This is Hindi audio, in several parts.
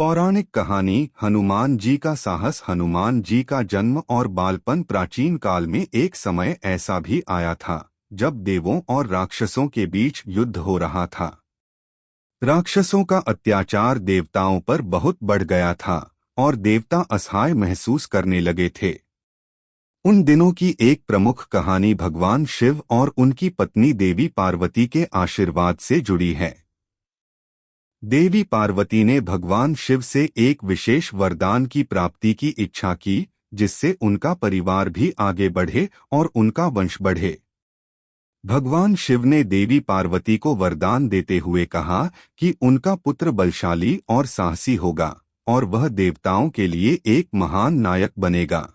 पौराणिक कहानी हनुमान जी का साहस। हनुमान जी का जन्म और बालपन। प्राचीन काल में एक समय ऐसा भी आया था जब देवों और राक्षसों के बीच युद्ध हो रहा था। राक्षसों का अत्याचार देवताओं पर बहुत बढ़ गया था और देवता असहाय महसूस करने लगे थे। उन दिनों की एक प्रमुख कहानी भगवान शिव और उनकी पत्नी देवी पार्वती के आशीर्वाद से जुड़ी है। देवी पार्वती ने भगवान शिव से एक विशेष वरदान की प्राप्ति की इच्छा की, जिससे उनका परिवार भी आगे बढ़े और उनका वंश बढ़े। भगवान शिव ने देवी पार्वती को वरदान देते हुए कहा कि उनका पुत्र बलशाली और साहसी होगा और वह देवताओं के लिए एक महान नायक बनेगा।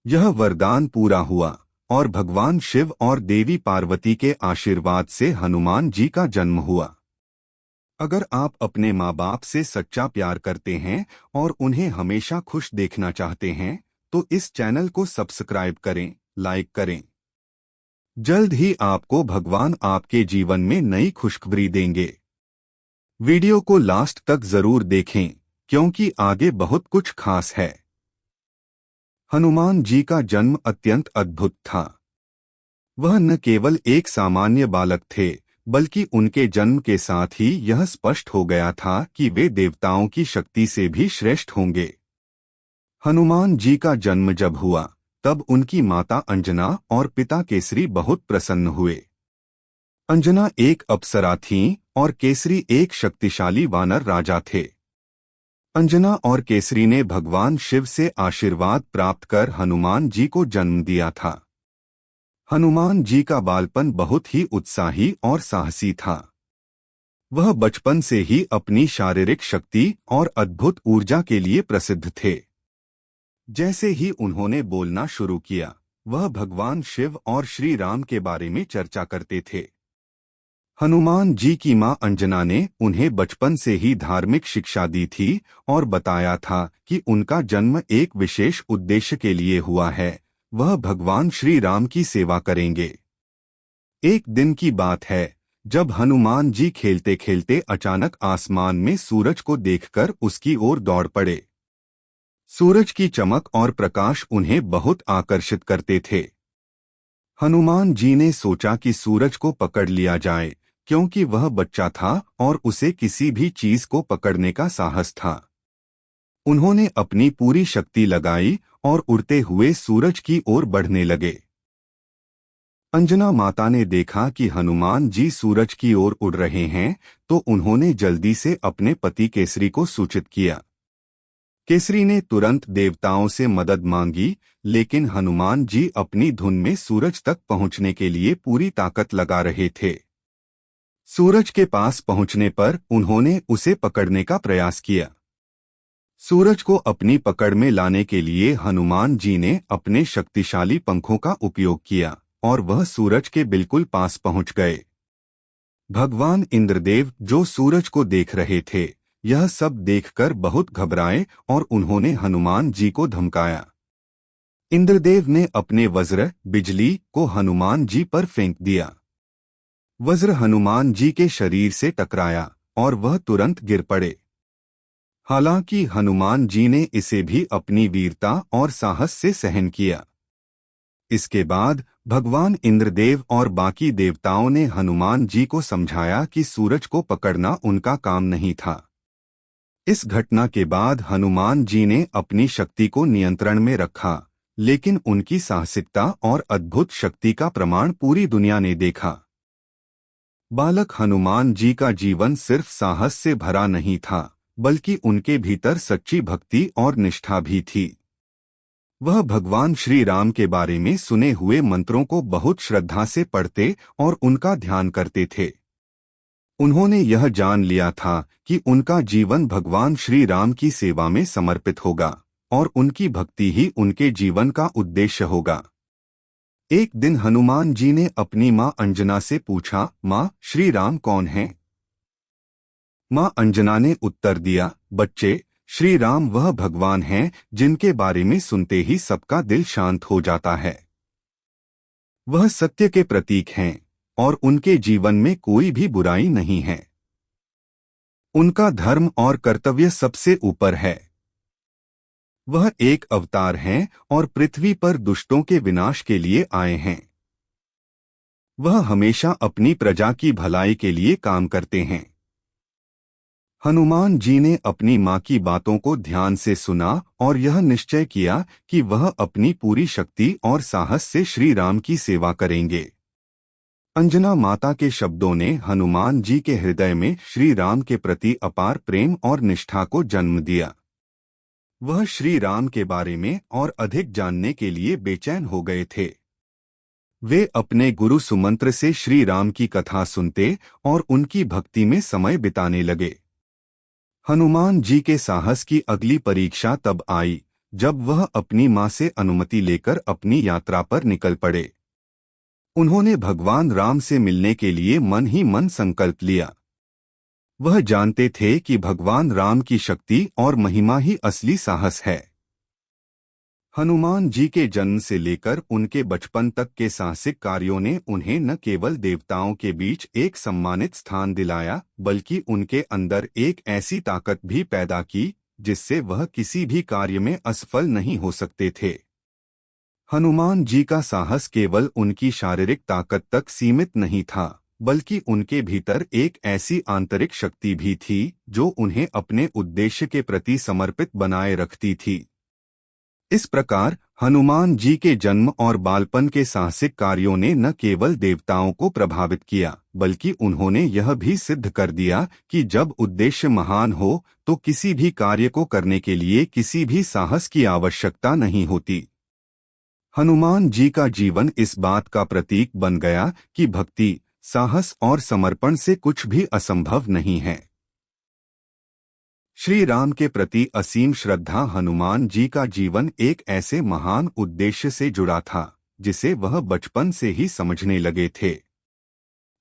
यह वरदान पूरा हुआ और भगवान शिव और देवी पार्वती के आशीर्वाद से हनुमान जी का जन्म हुआ। अगर आप अपने माँ बाप से सच्चा प्यार करते हैं और उन्हें हमेशा खुश देखना चाहते हैं, तो इस चैनल को सब्सक्राइब करें, लाइक करें। जल्द ही आपको भगवान आपके जीवन में नई खुशखबरी देंगे। वीडियो को लास्ट तक जरूर देखें, क्योंकि आगे बहुत कुछ खास है। हनुमान जी का जन्म अत्यंत अद्भुत था। वह न केवल एक सामान्य बालक थे, बल्कि उनके जन्म के साथ ही यह स्पष्ट हो गया था कि वे देवताओं की शक्ति से भी श्रेष्ठ होंगे। हनुमान जी का जन्म जब हुआ, तब उनकी माता अंजना और पिता केसरी बहुत प्रसन्न हुए। अंजना एक अप्सरा थीं और केसरी एक शक्तिशाली वानर राजा थे। अंजना और केसरी ने भगवान शिव से आशीर्वाद प्राप्त कर हनुमान जी को जन्म दिया था। हनुमान जी का बालपन बहुत ही उत्साही और साहसी था। वह बचपन से ही अपनी शारीरिक शक्ति और अद्भुत ऊर्जा के लिए प्रसिद्ध थे। जैसे ही उन्होंने बोलना शुरू किया, वह भगवान शिव और श्री राम के बारे में चर्चा करते थे। हनुमान जी की मां अंजना ने उन्हें बचपन से ही धार्मिक शिक्षा दी थी और बताया था कि उनका जन्म एक विशेष उद्देश्य के लिए हुआ है, वह भगवान श्री राम की सेवा करेंगे। एक दिन की बात है, जब हनुमान जी खेलते खेलते अचानक आसमान में सूरज को देखकर उसकी ओर दौड़ पड़े। सूरज की चमक और प्रकाश उन्हें बहुत आकर्षित करते थे। हनुमान जी ने सोचा कि सूरज को पकड़ लिया जाए, क्योंकि वह बच्चा था और उसे किसी भी चीज को पकड़ने का साहस था। उन्होंने अपनी पूरी शक्ति लगाई और उड़ते हुए सूरज की ओर बढ़ने लगे। अंजना माता ने देखा कि हनुमान जी सूरज की ओर उड़ रहे हैं, तो उन्होंने जल्दी से अपने पति केसरी को सूचित किया। केसरी ने तुरंत देवताओं से मदद मांगी, लेकिन हनुमान जी अपनी धुन में सूरज तक पहुंचने के लिए पूरी ताकत लगा रहे थे। सूरज के पास पहुंचने पर उन्होंने उसे पकड़ने का प्रयास किया। सूरज को अपनी पकड़ में लाने के लिए हनुमान जी ने अपने शक्तिशाली पंखों का उपयोग किया और वह सूरज के बिल्कुल पास पहुंच गए। भगवान इंद्रदेव, जो सूरज को देख रहे थे, यह सब देखकर बहुत घबराए और उन्होंने हनुमान जी को धमकाया। इंद्रदेव ने अपने वज्र बिजली को हनुमान जी पर फेंक दिया। वज्र हनुमान जी के शरीर से टकराया और वह तुरंत गिर पड़े। हालांकि हनुमान जी ने इसे भी अपनी वीरता और साहस से सहन किया। इसके बाद भगवान इंद्रदेव और बाकी देवताओं ने हनुमान जी को समझाया कि सूरज को पकड़ना उनका काम नहीं था। इस घटना के बाद हनुमान जी ने अपनी शक्ति को नियंत्रण में रखा, लेकिन उनकी साहसिकता और अद्भुत शक्ति का प्रमाण पूरी दुनिया ने देखा। बालक हनुमान जी का जीवन सिर्फ साहस से भरा नहीं था, बल्कि उनके भीतर सच्ची भक्ति और निष्ठा भी थी। वह भगवान श्री राम के बारे में सुने हुए मंत्रों को बहुत श्रद्धा से पढ़ते और उनका ध्यान करते थे। उन्होंने यह जान लिया था कि उनका जीवन भगवान श्री राम की सेवा में समर्पित होगा और उनकी भक्ति ही उनके जीवन का उद्देश्य होगा। एक दिन हनुमान जी ने अपनी मां अंजना से पूछा, मां, श्री राम कौन हैं? मां अंजना ने उत्तर दिया, बच्चे, श्री राम वह भगवान हैं जिनके बारे में सुनते ही सबका दिल शांत हो जाता है। वह सत्य के प्रतीक हैं और उनके जीवन में कोई भी बुराई नहीं है। उनका धर्म और कर्तव्य सबसे ऊपर है। वह एक अवतार हैं और पृथ्वी पर दुष्टों के विनाश के लिए आए हैं। वह हमेशा अपनी प्रजा की भलाई के लिए काम करते हैं। हनुमान जी ने अपनी माँ की बातों को ध्यान से सुना और यह निश्चय किया कि वह अपनी पूरी शक्ति और साहस से श्री राम की सेवा करेंगे। अंजना माता के शब्दों ने हनुमान जी के हृदय में श्री राम के प्रति अपार प्रेम और निष्ठा को जन्म दिया। वह श्री राम के बारे में और अधिक जानने के लिए बेचैन हो गए थे। वे अपने गुरु सुमंत्र से श्री राम की कथा सुनते और उनकी भक्ति में समय बिताने लगे। हनुमान जी के साहस की अगली परीक्षा तब आई जब वह अपनी मां से अनुमति लेकर अपनी यात्रा पर निकल पड़े। उन्होंने भगवान राम से मिलने के लिए मन ही मन संकल्प लिया। वह जानते थे कि भगवान राम की शक्ति और महिमा ही असली साहस है। हनुमान जी के जन्म से लेकर उनके बचपन तक के साहसिक कार्यों ने उन्हें न केवल देवताओं के बीच एक सम्मानित स्थान दिलाया, बल्कि उनके अंदर एक ऐसी ताकत भी पैदा की जिससे वह किसी भी कार्य में असफल नहीं हो सकते थे। हनुमान जी का साहस केवल उनकी शारीरिक ताकत तक सीमित नहीं था, बल्कि उनके भीतर एक ऐसी आंतरिक शक्ति भी थी जो उन्हें अपने उद्देश्य के प्रति समर्पित बनाए रखती थी। इस प्रकार हनुमान जी के जन्म और बालपन के साहसिक कार्यों ने न केवल देवताओं को प्रभावित किया, बल्कि उन्होंने यह भी सिद्ध कर दिया कि जब उद्देश्य महान हो तो किसी भी कार्य को करने के लिए किसी भी साहस की आवश्यकता नहीं होती। हनुमान जी का जीवन इस बात का प्रतीक बन गया कि भक्ति, साहस और समर्पण से कुछ भी असंभव नहीं है। श्री राम के प्रति असीम श्रद्धा। हनुमान जी का जीवन एक ऐसे महान उद्देश्य से जुड़ा था जिसे वह बचपन से ही समझने लगे थे।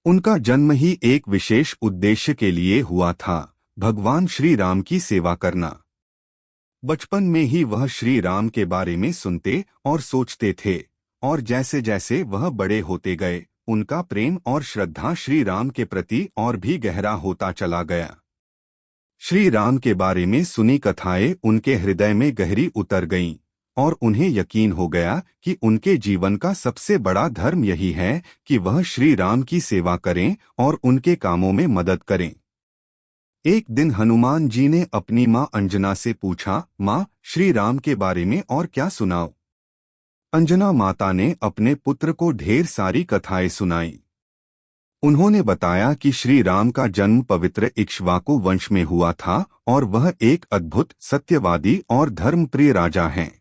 उनका जन्म ही एक विशेष उद्देश्य के लिए हुआ था, भगवान श्री राम की सेवा करना। बचपन में ही वह श्री राम के बारे में सुनते और सोचते थे, और जैसे जैसे वह बड़े होते गए उनका प्रेम और श्रद्धा श्री राम के प्रति और भी गहरा होता चला गया। श्री राम के बारे में सुनी कथाएं उनके हृदय में गहरी उतर गईं और उन्हें यकीन हो गया कि उनके जीवन का सबसे बड़ा धर्म यही है कि वह श्री राम की सेवा करें और उनके कामों में मदद करें। एक दिन हनुमान जी ने अपनी मां अंजना से पूछा, मां, श्री राम के बारे में और क्या सुनाओ। अंजना माता ने अपने पुत्र को ढेर सारी कथाएं सुनाई। उन्होंने बताया कि श्री राम का जन्म पवित्र इक्ष्वाकु वंश में हुआ था और वह एक अद्भुत, सत्यवादी और धर्मप्रिय राजा हैं।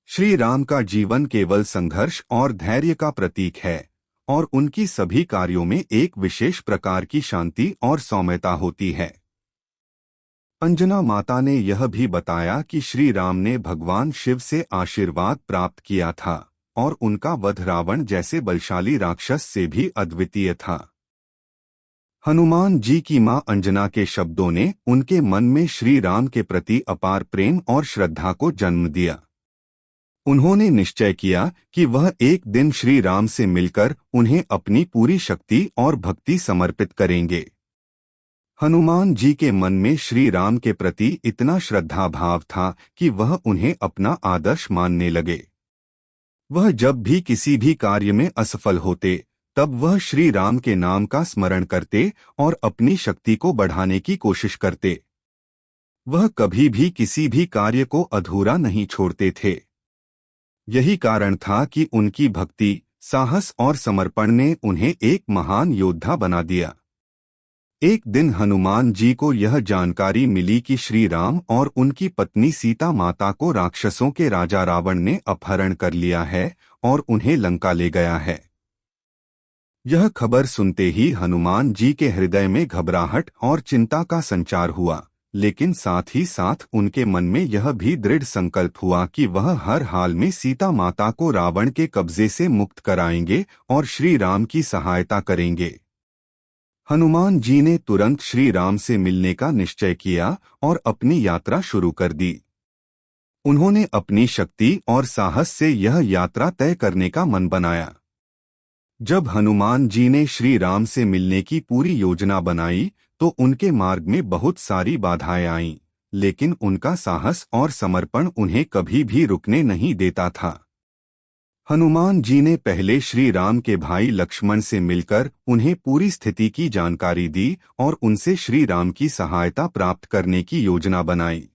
श्री राम का जीवन केवल संघर्ष और धैर्य का प्रतीक है और उनकी सभी कार्यों में एक विशेष प्रकार की शांति और सौम्यता होती है। अंजना माता ने यह भी बताया कि श्री राम ने भगवान शिव से आशीर्वाद प्राप्त किया था और उनका वध रावण जैसे बलशाली राक्षस से भी अद्वितीय था। हनुमान जी की मां अंजना के शब्दों ने उनके मन में श्री राम के प्रति अपार प्रेम और श्रद्धा को जन्म दिया। उन्होंने निश्चय किया कि वह एक दिन श्री राम से मिलकर उन्हें अपनी पूरी शक्ति और भक्ति समर्पित करेंगे। हनुमान जी के मन में श्री राम के प्रति इतना श्रद्धा भाव था कि वह उन्हें अपना आदर्श मानने लगे। वह जब भी किसी भी कार्य में असफल होते तब वह श्री राम के नाम का स्मरण करते और अपनी शक्ति को बढ़ाने की कोशिश करते। वह कभी भी किसी भी कार्य को अधूरा नहीं छोड़ते थे। यही कारण था कि उनकी भक्ति, साहस और समर्पण ने उन्हें एक महान योद्धा बना दिया। एक दिन हनुमान जी को यह जानकारी मिली कि श्री राम और उनकी पत्नी सीता माता को राक्षसों के राजा रावण ने अपहरण कर लिया है और उन्हें लंका ले गया है। यह खबर सुनते ही हनुमान जी के हृदय में घबराहट और चिंता का संचार हुआ, लेकिन साथ ही साथ उनके मन में यह भी दृढ़ संकल्प हुआ कि वह हर हाल में सीता माता को रावण के कब्जे से मुक्त कराएंगे और श्री राम की सहायता करेंगे। हनुमान जी ने तुरंत श्री राम से मिलने का निश्चय किया और अपनी यात्रा शुरू कर दी। उन्होंने अपनी शक्ति और साहस से यह यात्रा तय करने का मन बनाया। जब हनुमान जी ने श्री राम से मिलने की पूरी योजना बनाई तो उनके मार्ग में बहुत सारी बाधाएं आईं, लेकिन उनका साहस और समर्पण उन्हें कभी भी रुकने नहीं देता था। हनुमान जी ने पहले श्री राम के भाई लक्ष्मण से मिलकर उन्हें पूरी स्थिति की जानकारी दी और उनसे श्री राम की सहायता प्राप्त करने की योजना बनाई।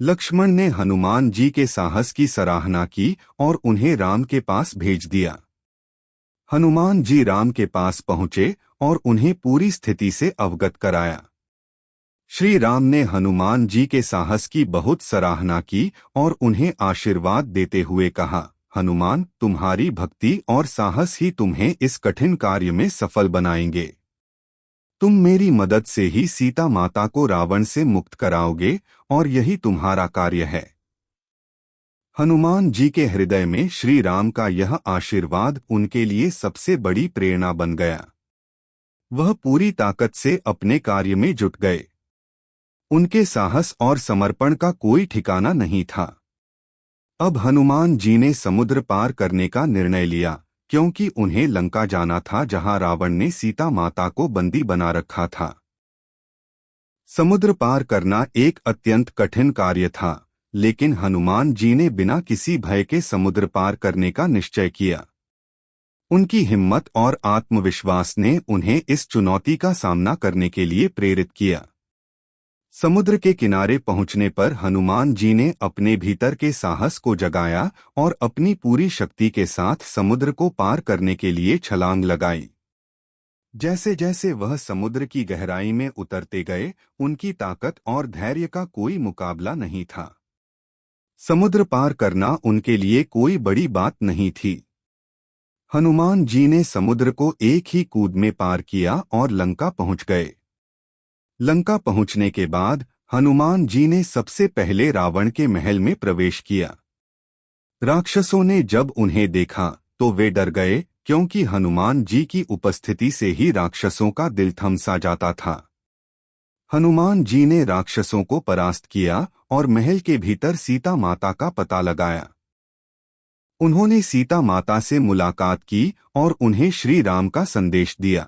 लक्ष्मण ने हनुमान जी के साहस की सराहना की और उन्हें राम के पास भेज दिया। हनुमान जी राम के पास पहुंचे और उन्हें पूरी स्थिति से अवगत कराया। श्री राम ने हनुमान जी के साहस की बहुत सराहना की और उन्हें आशीर्वाद देते हुए कहा, हनुमान, तुम्हारी भक्ति और साहस ही तुम्हें इस कठिन कार्य में सफल बनाएंगे। तुम मेरी मदद से ही सीता माता को रावण से मुक्त कराओगे और यही तुम्हारा कार्य है। हनुमान जी के हृदय में श्री राम का यह आशीर्वाद उनके लिए सबसे बड़ी प्रेरणा बन गया। वह पूरी ताकत से अपने कार्य में जुट गए। उनके साहस और समर्पण का कोई ठिकाना नहीं था। अब हनुमान जी ने समुद्र पार करने का निर्णय लिया, क्योंकि उन्हें लंका जाना था जहां रावण ने सीता माता को बंदी बना रखा था। समुद्र पार करना एक अत्यंत कठिन कार्य था, लेकिन हनुमान जी ने बिना किसी भय के समुद्र पार करने का निश्चय किया। उनकी हिम्मत और आत्मविश्वास ने उन्हें इस चुनौती का सामना करने के लिए प्रेरित किया। समुद्र के किनारे पहुंचने पर हनुमान जी ने अपने भीतर के साहस को जगाया और अपनी पूरी शक्ति के साथ समुद्र को पार करने के लिए छलांग लगाई। जैसे जैसे वह समुद्र की गहराई में उतरते गए, उनकी ताकत और धैर्य का कोई मुकाबला नहीं था। समुद्र पार करना उनके लिए कोई बड़ी बात नहीं थी। हनुमान जी ने समुद्र को एक ही कूद में पार किया और लंका पहुंच गए। लंका पहुंचने के बाद हनुमान जी ने सबसे पहले रावण के महल में प्रवेश किया। राक्षसों ने जब उन्हें देखा तो वे डर गए, क्योंकि हनुमान जी की उपस्थिति से ही राक्षसों का दिल थमसा जाता था। हनुमान जी ने राक्षसों को परास्त किया और महल के भीतर सीता माता का पता लगाया। उन्होंने सीता माता से मुलाकात की और उन्हें श्री राम का संदेश दिया।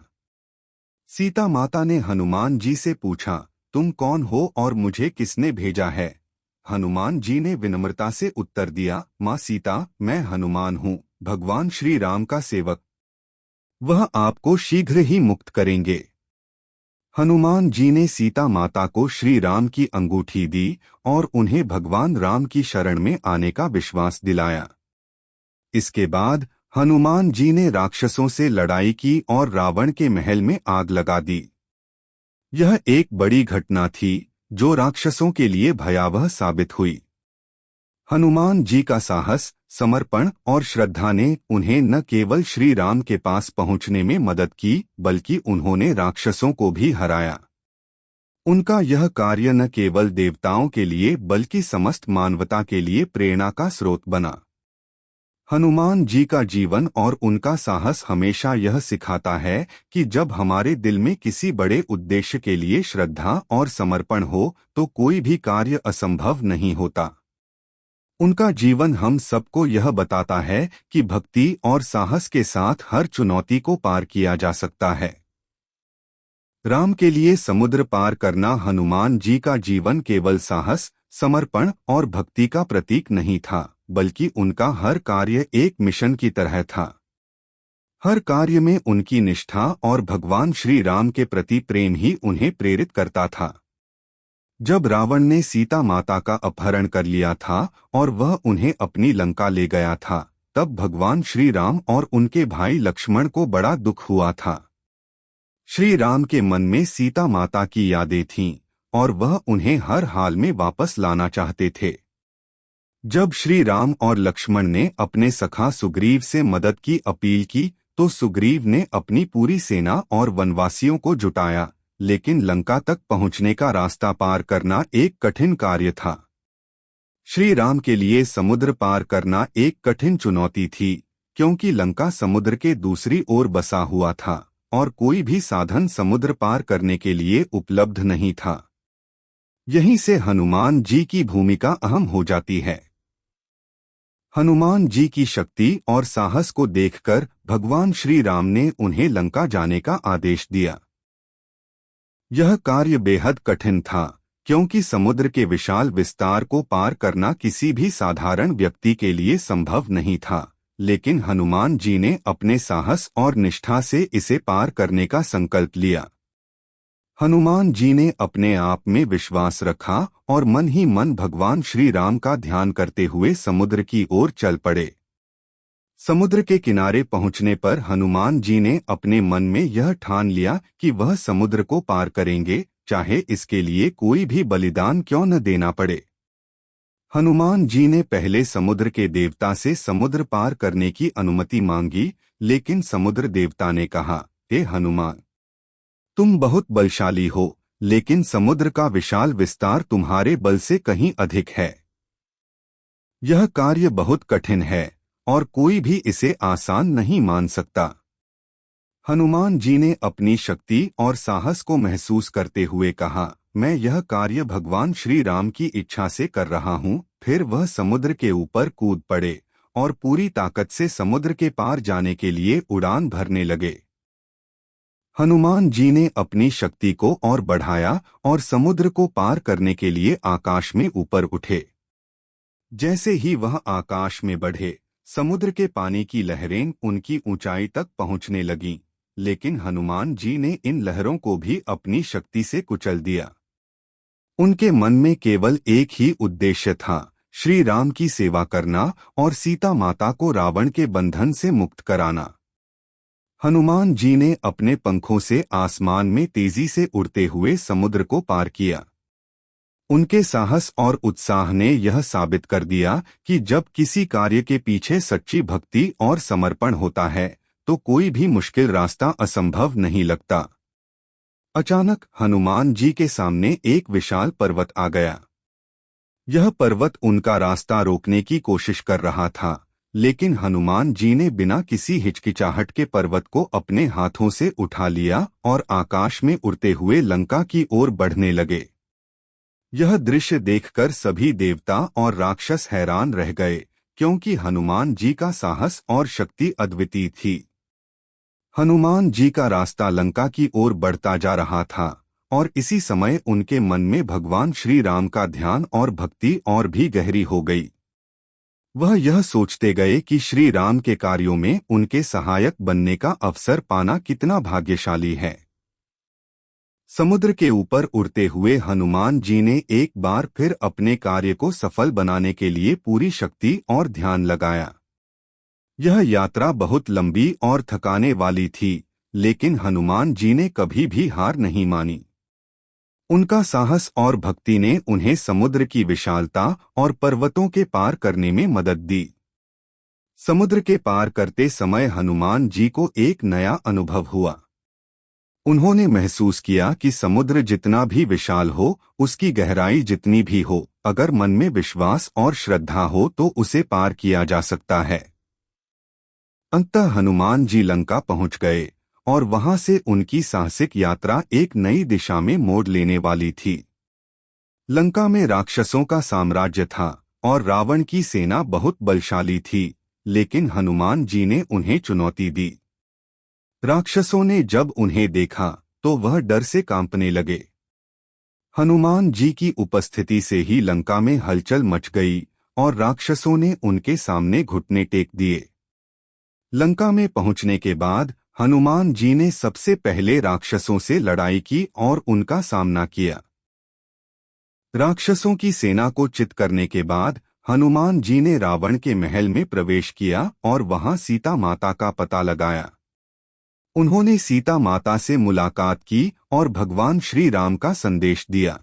सीता माता ने हनुमान जी से पूछा, तुम कौन हो और मुझे किसने भेजा है? हनुमान जी ने विनम्रता से उत्तर दिया, माँ सीता, मैं हनुमान हूँ, भगवान श्री राम का सेवक। वह आपको शीघ्र ही मुक्त करेंगे। हनुमान जी ने सीता माता को श्री राम की अंगूठी दी और उन्हें भगवान राम की शरण में आने का विश्वास दिलाया। इसके बाद हनुमान जी ने राक्षसों से लड़ाई की और रावण के महल में आग लगा दी। यह एक बड़ी घटना थी जो राक्षसों के लिए भयावह साबित हुई। हनुमान जी का साहस, समर्पण और श्रद्धा ने उन्हें न केवल श्री राम के पास पहुंचने में मदद की, बल्कि उन्होंने राक्षसों को भी हराया। उनका यह कार्य न केवल देवताओं के लिए बल्कि समस्त मानवता के लिए प्रेरणा का स्रोत बना। हनुमान जी का जीवन और उनका साहस हमेशा यह सिखाता है कि जब हमारे दिल में किसी बड़े उद्देश्य के लिए श्रद्धा और समर्पण हो तो कोई भी कार्य असंभव नहीं होता। उनका जीवन हम सबको यह बताता है कि भक्ति और साहस के साथ हर चुनौती को पार किया जा सकता है। राम के लिए समुद्र पार करना हनुमान जी का जीवन केवल साहस, समर्पण और भक्ति का प्रतीक नहीं था, बल्कि उनका हर कार्य एक मिशन की तरह था। हर कार्य में उनकी निष्ठा और भगवान श्री राम के प्रति प्रेम ही उन्हें प्रेरित करता था। जब रावण ने सीता माता का अपहरण कर लिया था और वह उन्हें अपनी लंका ले गया था, तब भगवान श्री राम और उनके भाई लक्ष्मण को बड़ा दुख हुआ था। श्री राम के मन में सीता माता की यादें थीं और वह उन्हें हर हाल में वापस लाना चाहते थे। जब श्री राम और लक्ष्मण ने अपने सखा सुग्रीव से मदद की अपील की, तो सुग्रीव ने अपनी पूरी सेना और वनवासियों को जुटाया, लेकिन लंका तक पहुंचने का रास्ता पार करना एक कठिन कार्य था। श्री राम के लिए समुद्र पार करना एक कठिन चुनौती थी, क्योंकि लंका समुद्र के दूसरी ओर बसा हुआ था और कोई भी साधन समुद्र पार करने के लिए उपलब्ध नहीं था। यहीं से हनुमान जी की भूमिका अहम हो जाती है। हनुमान जी की शक्ति और साहस को देखकर भगवान श्री राम ने उन्हें लंका जाने का आदेश दिया। यह कार्य बेहद कठिन था, क्योंकि समुद्र के विशाल विस्तार को पार करना किसी भी साधारण व्यक्ति के लिए संभव नहीं था। लेकिन हनुमान जी ने अपने साहस और निष्ठा से इसे पार करने का संकल्प लिया। हनुमान जी ने अपने आप में विश्वास रखा और मन ही मन भगवान श्री राम का ध्यान करते हुए समुद्र की ओर चल पड़े। समुद्र के किनारे पहुंचने पर हनुमान जी ने अपने मन में यह ठान लिया कि वह समुद्र को पार करेंगे, चाहे इसके लिए कोई भी बलिदान क्यों न देना पड़े। हनुमान जी ने पहले समुद्र के देवता से समुद्र पार करने की अनुमति मांगी, लेकिन समुद्र देवता ने कहा, हे हनुमान, तुम बहुत बलशाली हो, लेकिन समुद्र का विशाल विस्तार तुम्हारे बल से कहीं अधिक है। यह कार्य बहुत कठिन है और कोई भी इसे आसान नहीं मान सकता। हनुमान जी ने अपनी शक्ति और साहस को महसूस करते हुए कहा, मैं यह कार्य भगवान श्री राम की इच्छा से कर रहा हूँ। फिर वह समुद्र के ऊपर कूद पड़े और पूरी ताकत से समुद्र के पार जाने के लिए उड़ान भरने लगे। हनुमान जी ने अपनी शक्ति को और बढ़ाया और समुद्र को पार करने के लिए आकाश में ऊपर उठे। जैसे ही वह आकाश में बढ़े, समुद्र के पानी की लहरें उनकी ऊंचाई तक पहुंचने लगीं, लेकिन हनुमान जी ने इन लहरों को भी अपनी शक्ति से कुचल दिया। उनके मन में केवल एक ही उद्देश्य था, श्री राम की सेवा करना और सीता माता को रावण के बंधन से मुक्त कराना। हनुमान जी ने अपने पंखों से आसमान में तेजी से उड़ते हुए समुद्र को पार किया। उनके साहस और उत्साह ने यह साबित कर दिया कि जब किसी कार्य के पीछे सच्ची भक्ति और समर्पण होता है, तो कोई भी मुश्किल रास्ता असंभव नहीं लगता। अचानक हनुमान जी के सामने एक विशाल पर्वत आ गया। यह पर्वत उनका रास्ता रोकने की कोशिश कर रहा था, लेकिन हनुमान जी ने बिना किसी हिचकिचाहट के पर्वत को अपने हाथों से उठा लिया और आकाश में उड़ते हुए लंका की ओर बढ़ने लगे। यह दृश्य देखकर सभी देवता और राक्षस हैरान रह गए, क्योंकि हनुमान जी का साहस और शक्ति अद्वितीय थी। हनुमान जी का रास्ता लंका की ओर बढ़ता जा रहा था और इसी समय उनके मन में भगवान श्री राम का ध्यान और भक्ति और भी गहरी हो गई। वह यह सोचते गए कि श्री राम के कार्यों में उनके सहायक बनने का अवसर पाना कितना भाग्यशाली है। समुद्र के ऊपर उड़ते हुए हनुमान जी ने एक बार फिर अपने कार्य को सफल बनाने के लिए पूरी शक्ति और ध्यान लगाया। यह यात्रा बहुत लंबी और थकाने वाली थी, लेकिन हनुमान जी ने कभी भी हार नहीं मानी। उनका साहस और भक्ति ने उन्हें समुद्र की विशालता और पर्वतों के पार करने में मदद दी। समुद्र के पार करते समय हनुमान जी को एक नया अनुभव हुआ। उन्होंने महसूस किया कि समुद्र जितना भी विशाल हो, उसकी गहराई जितनी भी हो, अगर मन में विश्वास और श्रद्धा हो तो उसे पार किया जा सकता है। अंततः हनुमान जी लंका पहुंच गए और वहां से उनकी साहसिक यात्रा एक नई दिशा में मोड़ लेने वाली थी। लंका में राक्षसों का साम्राज्य था और रावण की सेना बहुत बलशाली थी, लेकिन हनुमान जी ने उन्हें चुनौती दी। राक्षसों ने जब उन्हें देखा तो वह डर से कांपने लगे। हनुमान जी की उपस्थिति से ही लंका में हलचल मच गई और राक्षसों ने उनके सामने घुटने टेक दिए। लंका में पहुंचने के बाद हनुमान जी ने सबसे पहले राक्षसों से लड़ाई की और उनका सामना किया। राक्षसों की सेना को चित करने के बाद हनुमान जी ने रावण के महल में प्रवेश किया और वहां सीता माता का पता लगाया। उन्होंने सीता माता से मुलाकात की और भगवान श्री राम का संदेश दिया।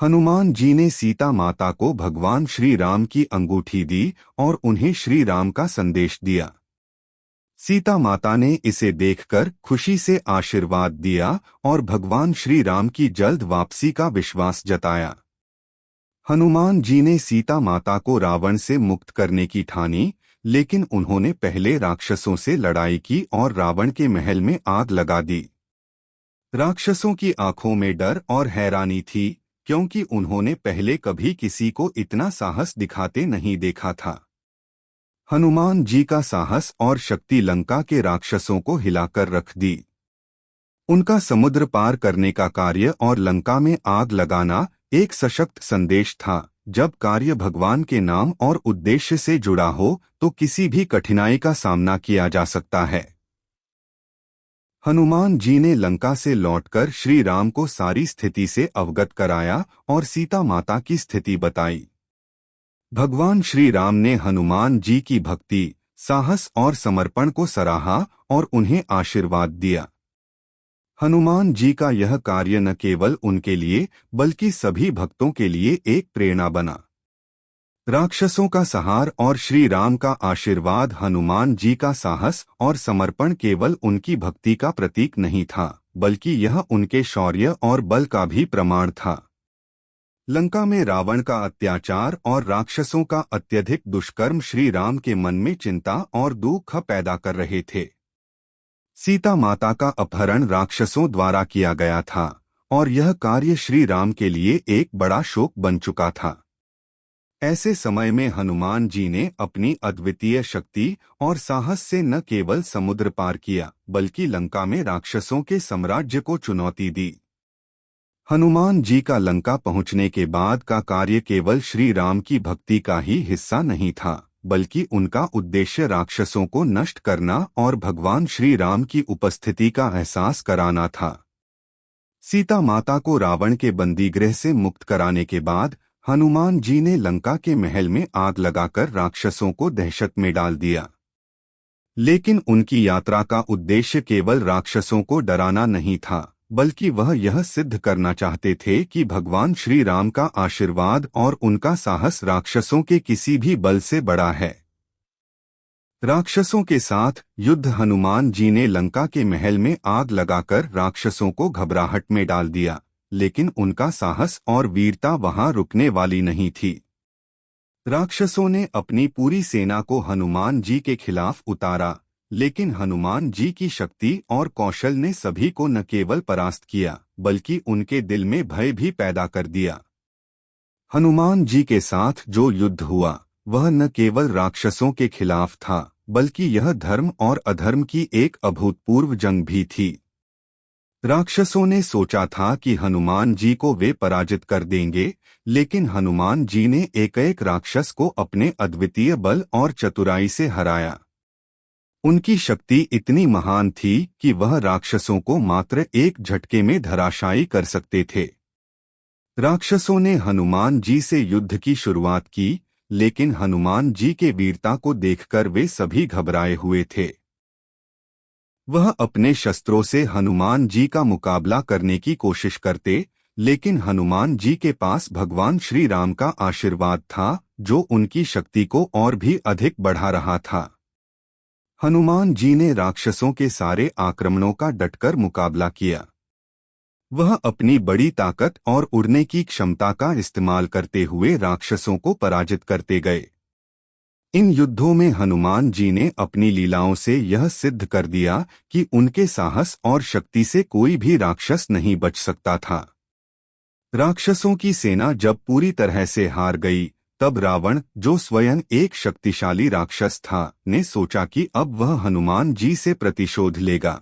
हनुमान जी ने सीता माता को भगवान श्री राम की अंगूठी दी और उन्हें श्री राम का संदेश दिया। सीता माता ने इसे देखकर खुशी से आशीर्वाद दिया और भगवान श्री राम की जल्द वापसी का विश्वास जताया। हनुमान जी ने सीता माता को रावण से मुक्त करने की ठानी, लेकिन उन्होंने पहले राक्षसों से लड़ाई की और रावण के महल में आग लगा दी। राक्षसों की आंखों में डर और हैरानी थी, क्योंकि उन्होंने पहले कभी किसी को इतना साहस दिखाते नहीं देखा था। हनुमान जी का साहस और शक्ति लंका के राक्षसों को हिलाकर रख दी। उनका समुद्र पार करने का कार्य और लंका में आग लगाना एक सशक्त संदेश था। जब कार्य भगवान के नाम और उद्देश्य से जुड़ा हो तो किसी भी कठिनाई का सामना किया जा सकता है। हनुमान जी ने लंका से लौटकर श्री राम को सारी स्थिति से अवगत कराया और सीता माता की स्थिति बताई। भगवान श्री राम ने हनुमान जी की भक्ति, साहस और समर्पण को सराहा और उन्हें आशीर्वाद दिया। हनुमान जी का यह कार्य न केवल उनके लिए बल्कि सभी भक्तों के लिए एक प्रेरणा बना। राक्षसों का सहार और श्री राम का आशीर्वाद। हनुमान जी का साहस और समर्पण केवल उनकी भक्ति का प्रतीक नहीं था, बल्कि यह उनके शौर्य और बल का भी प्रमाण था। लंका में रावण का अत्याचार और राक्षसों का अत्यधिक दुष्कर्म श्री राम के मन में चिंता और दुख पैदा कर रहे थे। सीता माता का अपहरण राक्षसों द्वारा किया गया था और यह कार्य श्री राम के लिए एक बड़ा शोक बन चुका था। ऐसे समय में हनुमान जी ने अपनी अद्वितीय शक्ति और साहस से न केवल समुद्र पार किया, बल्कि लंका में राक्षसों के साम्राज्य को चुनौती दी। हनुमान जी का लंका पहुंचने के बाद का कार्य केवल श्री राम की भक्ति का ही हिस्सा नहीं था, बल्कि उनका उद्देश्य राक्षसों को नष्ट करना और भगवान श्री राम की उपस्थिति का एहसास कराना था। सीता माता को रावण के बंदीगृह से मुक्त कराने के बाद हनुमान जी ने लंका के महल में आग लगाकर राक्षसों को दहशत में डाल दिया। लेकिन उनकी यात्रा का उद्देश्य केवल राक्षसों को डराना नहीं था, बल्कि वह यह सिद्ध करना चाहते थे कि भगवान श्री राम का आशीर्वाद और उनका साहस राक्षसों के किसी भी बल से बड़ा है। राक्षसों के साथ युद्ध। हनुमान जी ने लंका के महल में आग लगाकर राक्षसों को घबराहट में डाल दिया, लेकिन उनका साहस और वीरता वहां रुकने वाली नहीं थी। राक्षसों ने अपनी पूरी सेना को हनुमान जी के खिलाफ उतारा, लेकिन हनुमान जी की शक्ति और कौशल ने सभी को न केवल परास्त किया, बल्कि उनके दिल में भय भी पैदा कर दिया। हनुमान जी के साथ जो युद्ध हुआ वह न केवल राक्षसों के खिलाफ था, बल्कि यह धर्म और अधर्म की एक अभूतपूर्व जंग भी थी। राक्षसों ने सोचा था कि हनुमान जी को वे पराजित कर देंगे, लेकिन हनुमान जी ने एक एक राक्षस को अपने अद्वितीय बल और चतुराई से हराया। उनकी शक्ति इतनी महान थी कि वह राक्षसों को मात्र एक झटके में धराशायी कर सकते थे। राक्षसों ने हनुमान जी से युद्ध की शुरुआत की, लेकिन हनुमान जी के वीरता को देखकर वे सभी घबराए हुए थे। वह अपने शस्त्रों से हनुमान जी का मुकाबला करने की कोशिश करते, लेकिन हनुमान जी के पास भगवान श्री राम का आशीर्वाद था, जो उनकी शक्ति को और भी अधिक बढ़ा रहा था। हनुमान जी ने राक्षसों के सारे आक्रमणों का डटकर मुकाबला किया। वह अपनी बड़ी ताकत और उड़ने की क्षमता का इस्तेमाल करते हुए राक्षसों को पराजित करते गए। इन युद्धों में हनुमान जी ने अपनी लीलाओं से यह सिद्ध कर दिया कि उनके साहस और शक्ति से कोई भी राक्षस नहीं बच सकता था। राक्षसों की सेना जब पूरी तरह से हार गई, तब रावण, जो स्वयं एक शक्तिशाली राक्षस था, ने सोचा कि अब वह हनुमान जी से प्रतिशोध लेगा।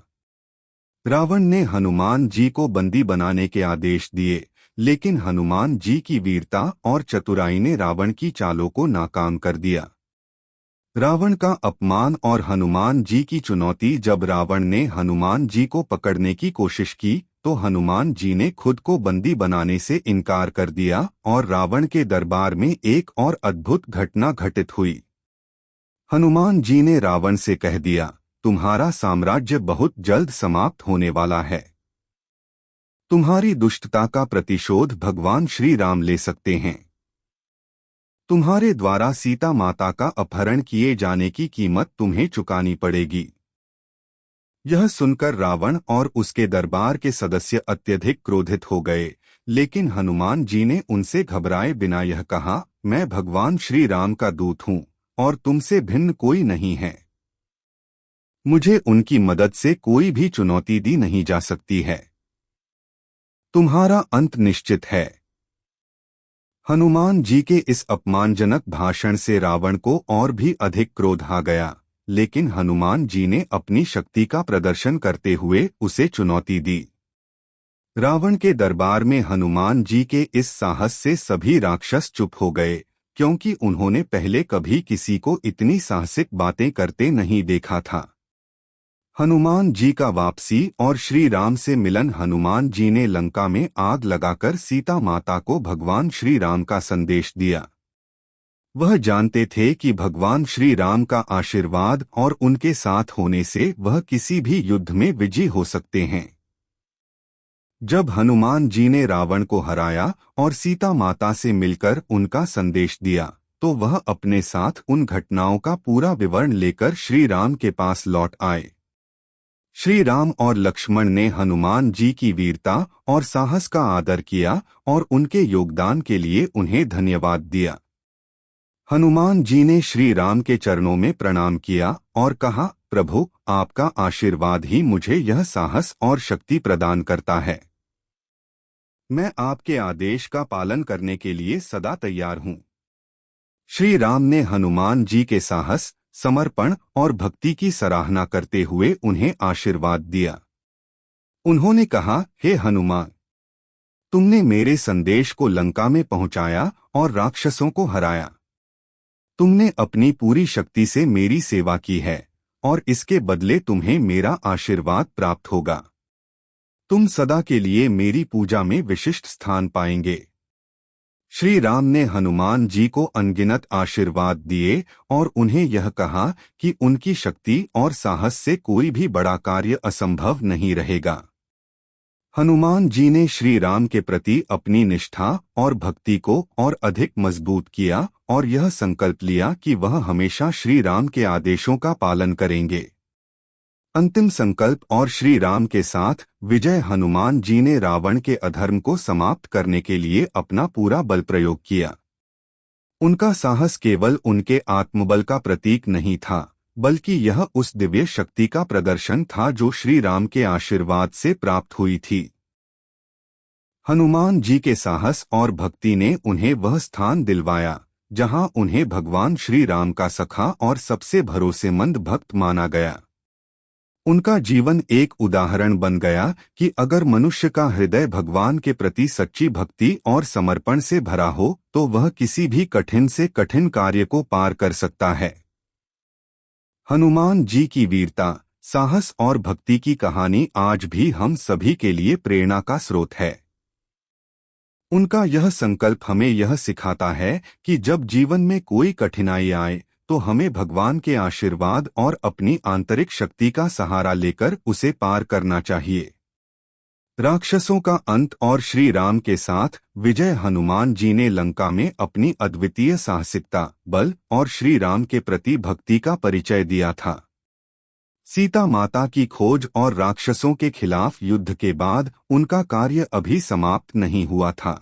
रावण ने हनुमान जी को बंदी बनाने के आदेश दिए, लेकिन हनुमान जी की वीरता और चतुराई ने रावण की चालों को नाकाम कर दिया। रावण का अपमान और हनुमान जी की चुनौती। जब रावण ने हनुमान जी को पकड़ने की कोशिश की, तो हनुमान जी ने खुद को बंदी बनाने से इनकार कर दिया और रावण के दरबार में एक और अद्भुत घटना घटित हुई। हनुमान जी ने रावण से कह दिया, तुम्हारा साम्राज्य बहुत जल्द समाप्त होने वाला है। तुम्हारी दुष्टता का प्रतिशोध भगवान श्री राम ले सकते हैं। तुम्हारे द्वारा सीता माता का अपहरण किए जाने की कीमत तुम्हें चुकानी पड़ेगी। यह सुनकर रावण और उसके दरबार के सदस्य अत्यधिक क्रोधित हो गए, लेकिन हनुमान जी ने उनसे घबराए बिना यह कहा, मैं भगवान श्री राम का दूत हूँ और तुमसे भिन्न कोई नहीं है। मुझे उनकी मदद से कोई भी चुनौती दी नहीं जा सकती है। तुम्हारा अंत निश्चित है। हनुमान जी के इस अपमानजनक भाषण से रावण को और भी अधिक क्रोध आ गया। लेकिन हनुमान जी ने अपनी शक्ति का प्रदर्शन करते हुए उसे चुनौती दी। रावण के दरबार में हनुमान जी के इस साहस से सभी राक्षस चुप हो गए, क्योंकि उन्होंने पहले कभी किसी को इतनी साहसिक बातें करते नहीं देखा था। हनुमान जी का वापसी और श्री राम से मिलन। हनुमान जी ने लंका में आग लगाकर सीता माता को भगवान श्री राम का संदेश दिया। वह जानते थे कि भगवान श्री राम का आशीर्वाद और उनके साथ होने से वह किसी भी युद्ध में विजयी हो सकते हैं। जब हनुमान जी ने रावण को हराया और सीता माता से मिलकर उनका संदेश दिया, तो वह अपने साथ उन घटनाओं का पूरा विवरण लेकर श्री राम के पास लौट आए। श्री राम और लक्ष्मण ने हनुमान जी की वीरता और साहस का आदर किया और उनके योगदान के लिए उन्हें धन्यवाद दिया। हनुमान जी ने श्री राम के चरणों में प्रणाम किया और कहा, प्रभु, आपका आशीर्वाद ही मुझे यह साहस और शक्ति प्रदान करता है। मैं आपके आदेश का पालन करने के लिए सदा तैयार हूँ। श्री राम ने हनुमान जी के साहस, समर्पण और भक्ति की सराहना करते हुए उन्हें आशीर्वाद दिया। उन्होंने कहा, हे हनुमान, तुमने मेरे संदेश को लंका में पहुंचाया और राक्षसों को हराया। तुमने अपनी पूरी शक्ति से मेरी सेवा की है और इसके बदले तुम्हें मेरा आशीर्वाद प्राप्त होगा। तुम सदा के लिए मेरी पूजा में विशिष्ट स्थान पाएंगे। श्री राम ने हनुमान जी को अनगिनत आशीर्वाद दिए और उन्हें यह कहा कि उनकी शक्ति और साहस से कोई भी बड़ा कार्य असंभव नहीं रहेगा। हनुमान जी ने श्री राम के प्रति अपनी निष्ठा और भक्ति को और अधिक मजबूत किया और यह संकल्प लिया कि वह हमेशा श्री राम के आदेशों का पालन करेंगे। अंतिम संकल्प और श्री राम के साथ विजय। हनुमान जी ने रावण के अधर्म को समाप्त करने के लिए अपना पूरा बल प्रयोग किया। उनका साहस केवल उनके आत्मबल का प्रतीक नहीं था, बल्कि यह उस दिव्य शक्ति का प्रदर्शन था जो श्री राम के आशीर्वाद से प्राप्त हुई थी। हनुमान जी के साहस और भक्ति ने उन्हें वह स्थान दिलवाया जहां उन्हें भगवान श्री राम का सखा और सबसे भरोसेमंद भक्त माना गया। उनका जीवन एक उदाहरण बन गया कि अगर मनुष्य का हृदय भगवान के प्रति सच्ची भक्ति और समर्पण से भरा हो तो वह किसी भी कठिन से कठिन कार्य को पार कर सकता है। हनुमान जी की वीरता, साहस और भक्ति की कहानी आज भी हम सभी के लिए प्रेरणा का स्रोत है। उनका यह संकल्प हमें यह सिखाता है कि जब जीवन में कोई कठिनाई आए तो हमें भगवान के आशीर्वाद और अपनी आंतरिक शक्ति का सहारा लेकर उसे पार करना चाहिए। राक्षसों का अंत और श्री राम के साथ विजय। हनुमान जी ने लंका में अपनी अद्वितीय साहसिकता, बल और श्री राम के प्रति भक्ति का परिचय दिया था। सीता माता की खोज और राक्षसों के खिलाफ युद्ध के बाद उनका कार्य अभी समाप्त नहीं हुआ था।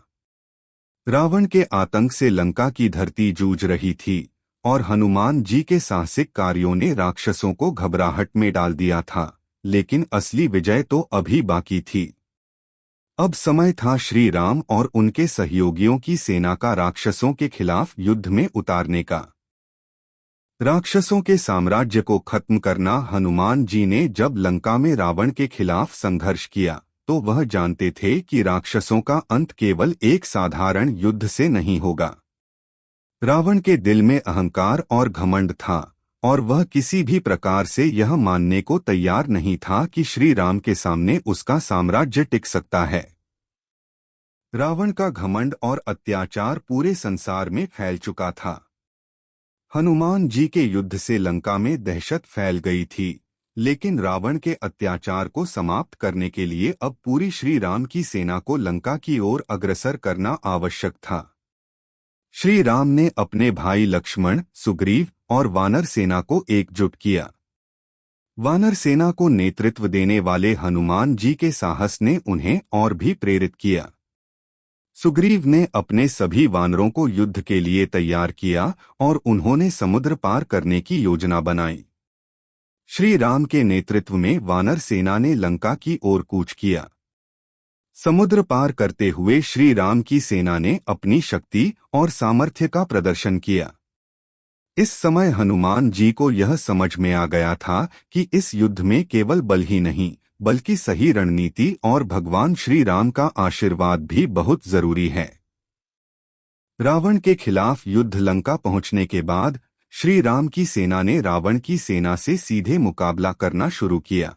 रावण के आतंक से लंका की धरती जूझ रही थी और हनुमान जी के साहसिक कार्यों ने राक्षसों को घबराहट में डाल दिया था, लेकिन असली विजय तो अभी बाकी थी। अब समय था श्री राम और उनके सहयोगियों की सेना का राक्षसों के खिलाफ युद्ध में उतारने का। राक्षसों के साम्राज्य को खत्म करना। हनुमान जी ने जब लंका में रावण के खिलाफ संघर्ष किया तो वह जानते थे कि राक्षसों का अंत केवल एक साधारण युद्ध से नहीं होगा। रावण के दिल में अहंकार और घमंड था और वह किसी भी प्रकार से यह मानने को तैयार नहीं था कि श्री राम के सामने उसका साम्राज्य टिक सकता है। रावण का घमंड और अत्याचार पूरे संसार में फैल चुका था। हनुमान जी के युद्ध से लंका में दहशत फैल गई थी, लेकिन रावण के अत्याचार को समाप्त करने के लिए अब पूरी श्री राम की सेना को लंका की ओर अग्रसर करना आवश्यक था। श्री राम ने अपने भाई लक्ष्मण, सुग्रीव और वानर सेना को एकजुट किया। वानर सेना को नेतृत्व देने वाले हनुमान जी के साहस ने उन्हें और भी प्रेरित किया। सुग्रीव ने अपने सभी वानरों को युद्ध के लिए तैयार किया और उन्होंने समुद्र पार करने की योजना बनाई। श्री राम के नेतृत्व में वानर सेना ने लंका की ओर कूच किया। समुद्र पार करते हुए श्री राम की सेना ने अपनी शक्ति और सामर्थ्य का प्रदर्शन किया। इस समय हनुमान जी को यह समझ में आ गया था कि इस युद्ध में केवल बल ही नहीं बल्कि सही रणनीति और भगवान श्री राम का आशीर्वाद भी बहुत जरूरी है। रावण के खिलाफ युद्ध लंका पहुंचने के बाद श्री राम की सेना ने रावण की सेना से सीधे मुकाबला करना शुरू किया।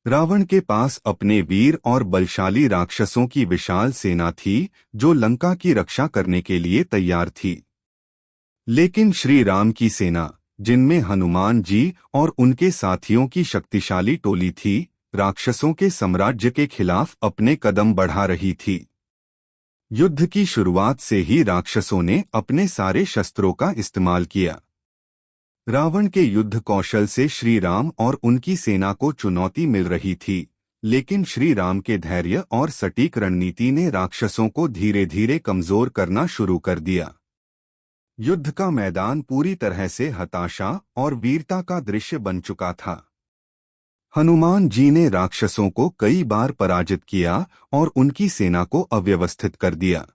रावण के पास अपने वीर और बलशाली राक्षसों की विशाल सेना थी जो लंका की रक्षा करने के लिए तैयार थी। लेकिन श्री राम की सेना, जिनमें हनुमान जी और उनके साथियों की शक्तिशाली टोली थी, राक्षसों के साम्राज्य के खिलाफ अपने कदम बढ़ा रही थी। युद्ध की शुरुआत से ही राक्षसों ने अपने सारे शस्त्रों का इस्तेमाल किया। रावण के युद्ध कौशल से श्री राम और उनकी सेना को चुनौती मिल रही थी, लेकिन श्री राम के धैर्य और सटीक रणनीति ने राक्षसों को धीरे धीरे कमजोर करना शुरू कर दिया। युद्ध का मैदान पूरी तरह से हताशा और वीरता का दृश्य बन चुका था। हनुमान जी ने राक्षसों को कई बार पराजित किया और उनकी सेना को अव्यवस्थित कर दिया।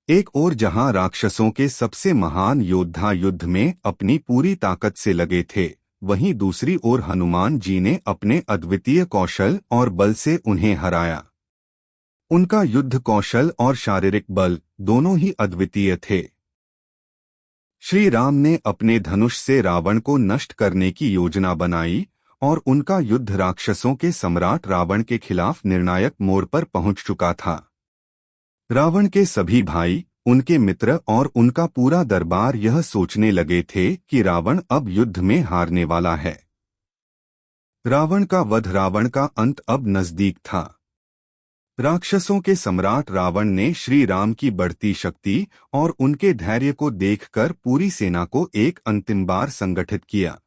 एक ओर जहां राक्षसों के सबसे महान योद्धा युद्ध में अपनी पूरी ताकत से लगे थे, वहीं दूसरी ओर हनुमान जी ने अपने अद्वितीय कौशल और बल से उन्हें हराया। उनका युद्ध कौशल और शारीरिक बल दोनों ही अद्वितीय थे। श्री राम ने अपने धनुष से रावण को नष्ट करने की योजना बनाई और उनका युद्ध राक्षसों के सम्राट रावण के खिलाफ निर्णायक मोड़ पर पहुंच चुका था। रावण के सभी भाई, उनके मित्र और उनका पूरा दरबार यह सोचने लगे थे कि रावण अब युद्ध में हारने वाला है। रावण का वध, रावण का अंत अब नजदीक था। राक्षसों के सम्राट रावण ने श्री राम की बढ़ती शक्ति और उनके धैर्य को देखकर पूरी सेना को एक अंतिम बार संगठित किया।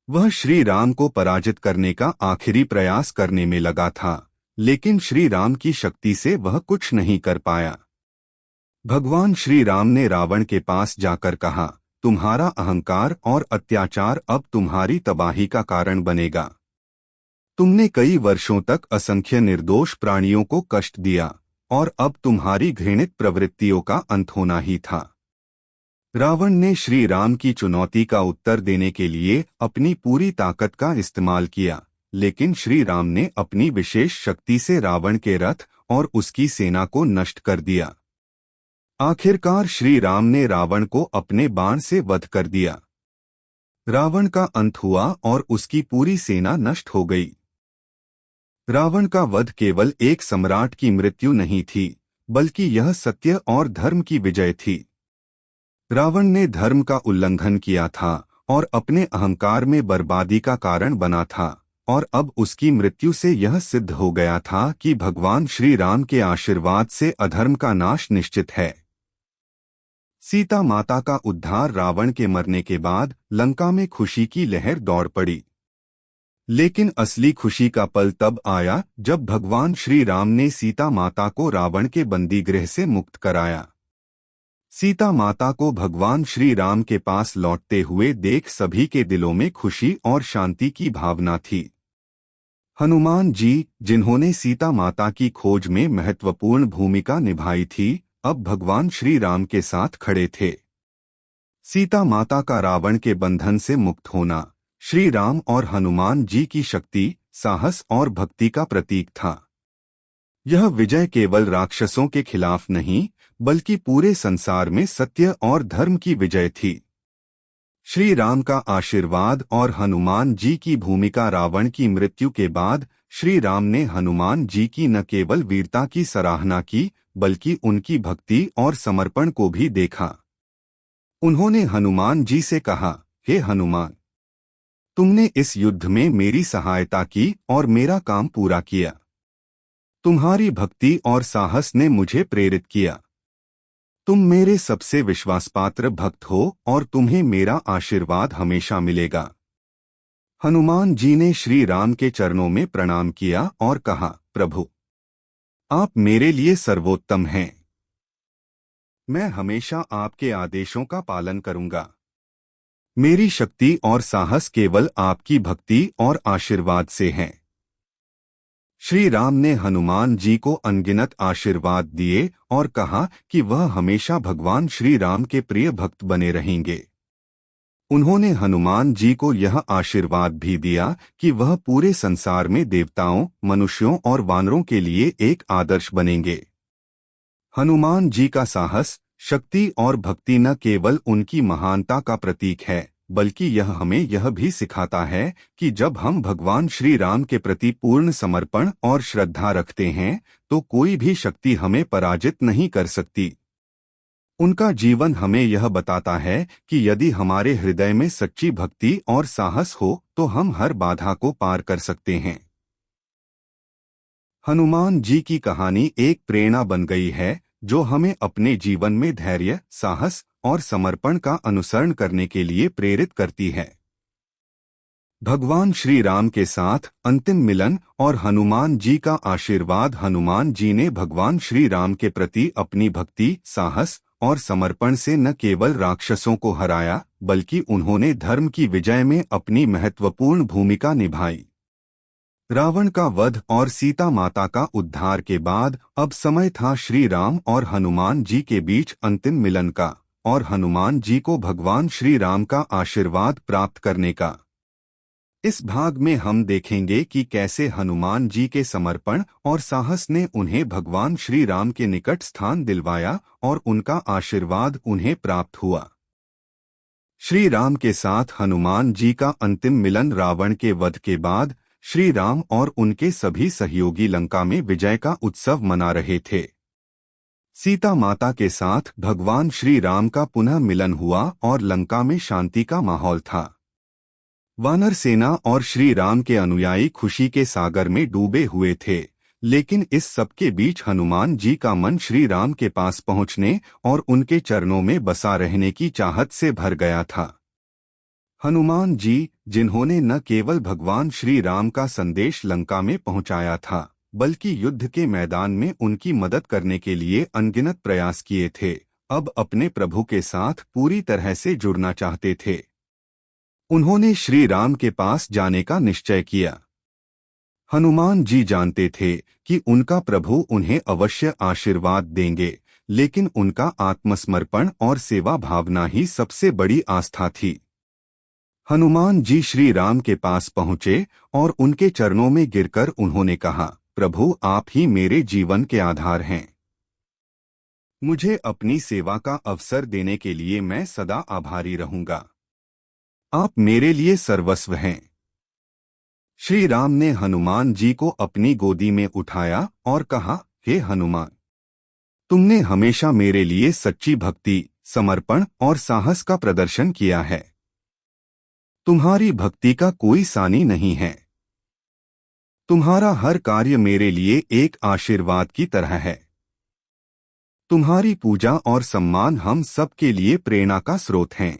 वह श्री राम को पराजित करने का आखिरी प्रयास करने में लगा था, लेकिन श्री राम की शक्ति से वह कुछ नहीं कर पाया। भगवान श्री राम ने रावण के पास जाकर कहा, तुम्हारा अहंकार और अत्याचार अब तुम्हारी तबाही का कारण बनेगा। तुमने कई वर्षों तक असंख्य निर्दोष प्राणियों को कष्ट दिया और अब तुम्हारी घृणित प्रवृत्तियों का अंत होना ही था। रावण ने श्री राम की चुनौती का उत्तर देने के लिए अपनी पूरी ताकत का इस्तेमाल किया, लेकिन श्री राम ने अपनी विशेष शक्ति से रावण के रथ और उसकी सेना को नष्ट कर दिया। आखिरकार श्री राम ने रावण को अपने बाण से वध कर दिया। रावण का अंत हुआ और उसकी पूरी सेना नष्ट हो गई। रावण का वध केवल एक सम्राट की मृत्यु नहीं थी, बल्कि यह सत्य और धर्म की विजय थी। रावण ने धर्म का उल्लंघन किया था और अपने अहंकार में बर्बादी का कारण बना था, और अब उसकी मृत्यु से यह सिद्ध हो गया था कि भगवान श्री राम के आशीर्वाद से अधर्म का नाश निश्चित है। सीता माता का उद्धार, रावण के मरने के बाद लंका में खुशी की लहर दौड़ पड़ी। लेकिन असली खुशी का पल तब आया जब भगवान श्री राम ने सीता माता को रावण के बंदीगृह से मुक्त कराया। सीता माता को भगवान श्री राम के पास लौटते हुए देख सभी के दिलों में खुशी और शांति की भावना थी। हनुमान जी, जिन्होंने सीता माता की खोज में महत्वपूर्ण भूमिका निभाई थी, अब भगवान श्री राम के साथ खड़े थे। सीता माता का रावण के बंधन से मुक्त होना श्री राम और हनुमान जी की शक्ति, साहस और भक्ति का प्रतीक था। यह विजय केवल राक्षसों के खिलाफ नहीं, बल्कि पूरे संसार में सत्य और धर्म की विजय थी। श्री राम का आशीर्वाद और हनुमान जी की भूमिका। रावण की मृत्यु के बाद श्री राम ने हनुमान जी की न केवल वीरता की सराहना की, बल्कि उनकी भक्ति और समर्पण को भी देखा। उन्होंने हनुमान जी से कहा, हे हनुमान, तुमने इस युद्ध में मेरी सहायता की और मेरा काम पूरा किया। तुम्हारी भक्ति और साहस ने मुझे प्रेरित किया। तुम मेरे सबसे विश्वासपात्र भक्त हो और तुम्हें मेरा आशीर्वाद हमेशा मिलेगा। हनुमान जी ने श्री राम के चरणों में प्रणाम किया और कहा, प्रभु, आप मेरे लिए सर्वोत्तम हैं। मैं हमेशा आपके आदेशों का पालन करूंगा। मेरी शक्ति और साहस केवल आपकी भक्ति और आशीर्वाद से हैं। श्री राम ने हनुमान जी को अनगिनत आशीर्वाद दिए और कहा कि वह हमेशा भगवान श्री राम के प्रिय भक्त बने रहेंगे। उन्होंने हनुमान जी को यह आशीर्वाद भी दिया कि वह पूरे संसार में देवताओं, मनुष्यों और वानरों के लिए एक आदर्श बनेंगे। हनुमान जी का साहस, शक्ति और भक्ति न केवल उनकी महानता का प्रतीक है, बल्कि यह हमें यह भी सिखाता है कि जब हम भगवान श्री राम के प्रति पूर्ण समर्पण और श्रद्धा रखते हैं, तो कोई भी शक्ति हमें पराजित नहीं कर सकती। उनका जीवन हमें यह बताता है कि यदि हमारे हृदय में सच्ची भक्ति और साहस हो तो हम हर बाधा को पार कर सकते हैं। हनुमान जी की कहानी एक प्रेरणा बन गई है, जो हमें अपने जीवन में धैर्य, साहस और समर्पण का अनुसरण करने के लिए प्रेरित करती है। भगवान श्री राम के साथ अंतिम मिलन और हनुमान जी का आशीर्वाद। हनुमान जी ने भगवान श्री राम के प्रति अपनी भक्ति, साहस और समर्पण से न केवल राक्षसों को हराया, बल्कि उन्होंने धर्म की विजय में अपनी महत्वपूर्ण भूमिका निभाई। रावण का वध और सीता माता का उद्धार के बाद अब समय था श्री राम और हनुमान जी के बीच अंतिम मिलन का और हनुमान जी को भगवान श्री राम का आशीर्वाद प्राप्त करने का। इस भाग में हम देखेंगे कि कैसे हनुमान जी के समर्पण और साहस ने उन्हें भगवान श्री राम के निकट स्थान दिलवाया और उनका आशीर्वाद उन्हें प्राप्त हुआ। श्री राम के साथ हनुमान जी का अंतिम मिलन। रावण के वध के बाद श्री राम और उनके सभी सहयोगी लंका में विजय का उत्सव मना रहे थे। सीता माता के साथ भगवान श्री राम का पुनः मिलन हुआ और लंका में शांति का माहौल था। वानर सेना और श्री राम के अनुयायी खुशी के सागर में डूबे हुए थे, लेकिन इस सब के बीच हनुमान जी का मन श्री राम के पास पहुंचने और उनके चरणों में बसा रहने की चाहत से भर गया था। हनुमान जी, जिन्होंने न केवल भगवान श्री राम का संदेश लंका में पहुंचाया था, बल्कि युद्ध के मैदान में उनकी मदद करने के लिए अनगिनत प्रयास किए थे, अब अपने प्रभु के साथ पूरी तरह से जुड़ना चाहते थे। उन्होंने श्री राम के पास जाने का निश्चय किया। हनुमान जी जानते थे कि उनका प्रभु उन्हें अवश्य आशीर्वाद देंगे, लेकिन उनका आत्मसमर्पण और सेवा भावना ही सबसे बड़ी आस्था थी। हनुमान जी श्री राम के पास पहुंचे और उनके चरणों में गिरकर उन्होंने कहा, प्रभु, आप ही मेरे जीवन के आधार हैं। मुझे अपनी सेवा का अवसर देने के लिए मैं सदा आभारी रहूंगा। आप मेरे लिए सर्वस्व हैं। श्री राम ने हनुमान जी को अपनी गोदी में उठाया और कहा, हे हनुमान, तुमने हमेशा मेरे लिए सच्ची भक्ति, समर्पण और साहस का प्रदर्शन किया है। तुम्हारी भक्ति का कोई सानी नहीं है। तुम्हारा हर कार्य मेरे लिए एक आशीर्वाद की तरह है। तुम्हारी पूजा और सम्मान हम सब के लिए प्रेरणा का स्रोत हैं।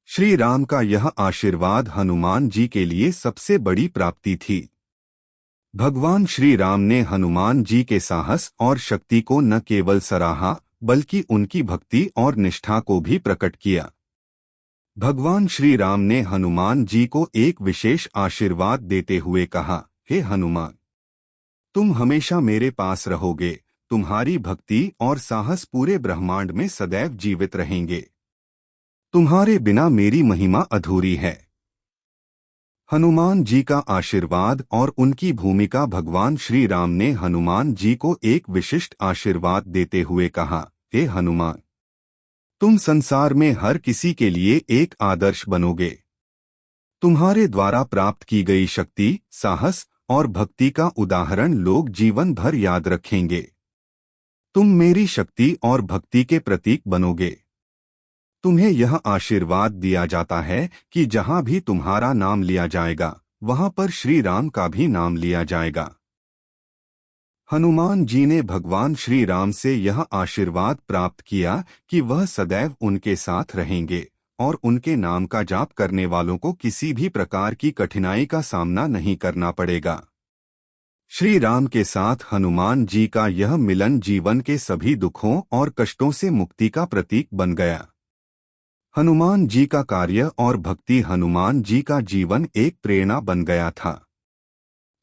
श्री राम का यह आशीर्वाद हनुमान जी के लिए सबसे बड़ी प्राप्ति थी। भगवान श्री राम ने हनुमान जी के साहस और शक्ति को न केवल सराहा, बल्कि उनकी भक्ति और निष्ठा को भी प्रकट किया। भगवान श्री राम ने हनुमान जी को एक विशेष आशीर्वाद देते हुए कहा, हे हनुमान, तुम हमेशा मेरे पास रहोगे। तुम्हारी भक्ति और साहस पूरे ब्रह्मांड में सदैव जीवित रहेंगे। तुम्हारे बिना मेरी महिमा अधूरी है। हनुमान जी का आशीर्वाद और उनकी भूमिका। भगवान श्री राम ने हनुमान जी को एक विशिष्ट आशीर्वाद देते हुए कहा, हे हनुमान, तुम संसार में हर किसी के लिए एक आदर्श बनोगे। तुम्हारे द्वारा प्राप्त की गई शक्ति, साहस और भक्ति का उदाहरण लोग जीवन भर याद रखेंगे। तुम मेरी शक्ति और भक्ति के प्रतीक बनोगे। तुम्हें यह आशीर्वाद दिया जाता है कि जहां भी तुम्हारा नाम लिया जाएगा, वहां पर श्री राम का भी नाम लिया जाएगा। हनुमान जी ने भगवान श्री राम से यह आशीर्वाद प्राप्त किया कि वह सदैव उनके साथ रहेंगे और उनके नाम का जाप करने वालों को किसी भी प्रकार की कठिनाई का सामना नहीं करना पड़ेगा। श्री राम के साथ हनुमान जी का यह मिलन जीवन के सभी दुखों और कष्टों से मुक्ति का प्रतीक बन गया। हनुमान जी का कार्य और भक्ति, हनुमान जी का जीवन एक प्रेरणा बन गया था।